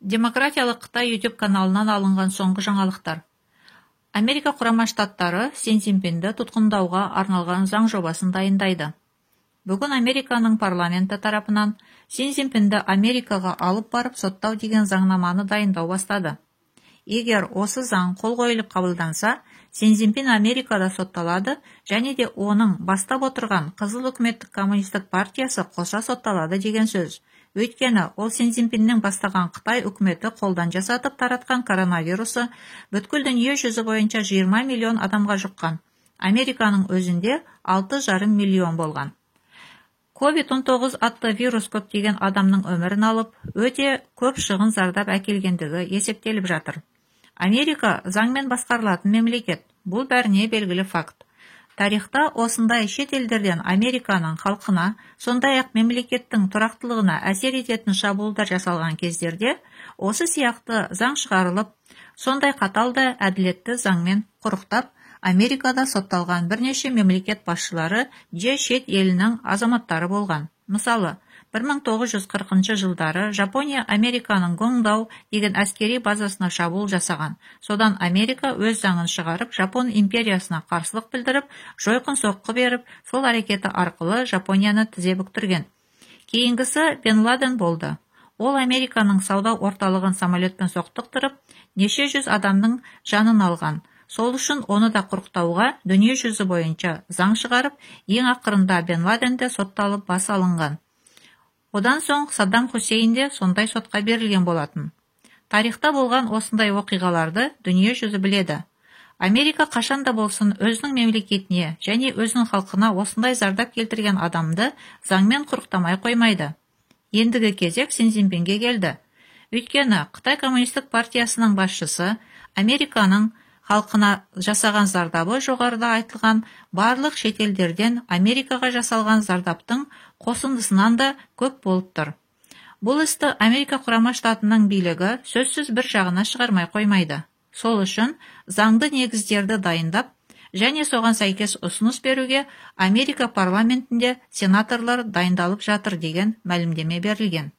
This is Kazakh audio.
Демократиялық Қытай YouTube каналынан алынған соңғы жаңалықтар. Америка Құрама Штаттары Си Цзиньпинді тұтқындауға арналған заң жобасын дайындайды. Бүгін Американың парламенті тарапынан Си Цзиньпинді Америкаға алып барып соттау деген заңнаманы дайындау бастады. Егер осы заң қол қойылып қабылданса, Си Цзиньпин Америкада сотталады және де оның бастап отырған Қызыл үкіметтік коммунистік партиясы қоса сотталады деген сөз. Өйткені ол Си Цзиньпиннің бастаған Қытай үкіметі қолдан жасатып таратқан коронавирусы бүткіл дүние жүзі бойынша 20 миллион адамға жұққан. Американың өзінде 6,5 миллион болған. COVID-19 атты вирус көптеген адамның өмірін алып, өте көп шығын зардап әкелгендігі есептеліп жатыр. Америка заңмен басқарылатын мемлекет. Бұл бәріне белгілі факт. Тарихта осындай шет елдерден Американың халқына, сондай-ақ мемлекеттің тұрақтылығына әсер ететін шабуылдар жасалған кездерде, осы сияқты заң шығарылып, сондай қатал да әділетті заңмен құрықтап, Америкада сотталған бірнеше мемлекет басшылары же шет елінің азаматтары болған. Мысалы, 1940 жылдары Жапония Американың Гоңдау деген әскери базасына шабуыл жасаған. Содан Америка өз заңын шығарып, Жапон империясына қарсылық білдіріп, жойқын соққы беріп, сол әрекеті арқылы Жапонияны тізе бүктірген. Кейінгісі Бен Ладен болды. Ол Американың сауда орталығын самолетпен соқтықтырып, неше жүз адамның жанын алған. Сол үшін оны да құрықтауға дүние жүзі бойынша заң шығарып, ең ақырында Бен Ладен де сотталып бас алынған. Одан соң Саддам Хусейн де сондай сотқа берілген болатын. Тарихта болған осындай оқиғаларды дүние жүзі біледі. Америка қашанда болсын өзінің мемлекетіне және өзінің халқына осындай зардап келтірген адамды заңмен құрықтамай қоймайды. Ендігі кезек Си Цзиньпинге келді. Өйткені Қытай коммунистік партиясының басшысы Американың халқына жасаған зардабы жоғарыда айтылған барлық шетелдерден Америкаға жасалған зардаптың қосындысынан да көп болып тұр. Бұл істі Америка Құрама Штатының билігі сөзсіз бір жағына шығармай қоймайды. Сол үшін заңды негіздерді дайындап, және соған сәйкес ұсыныс беруге Америка парламентінде сенаторлар дайындалып жатыр деген мәлімдеме берілген.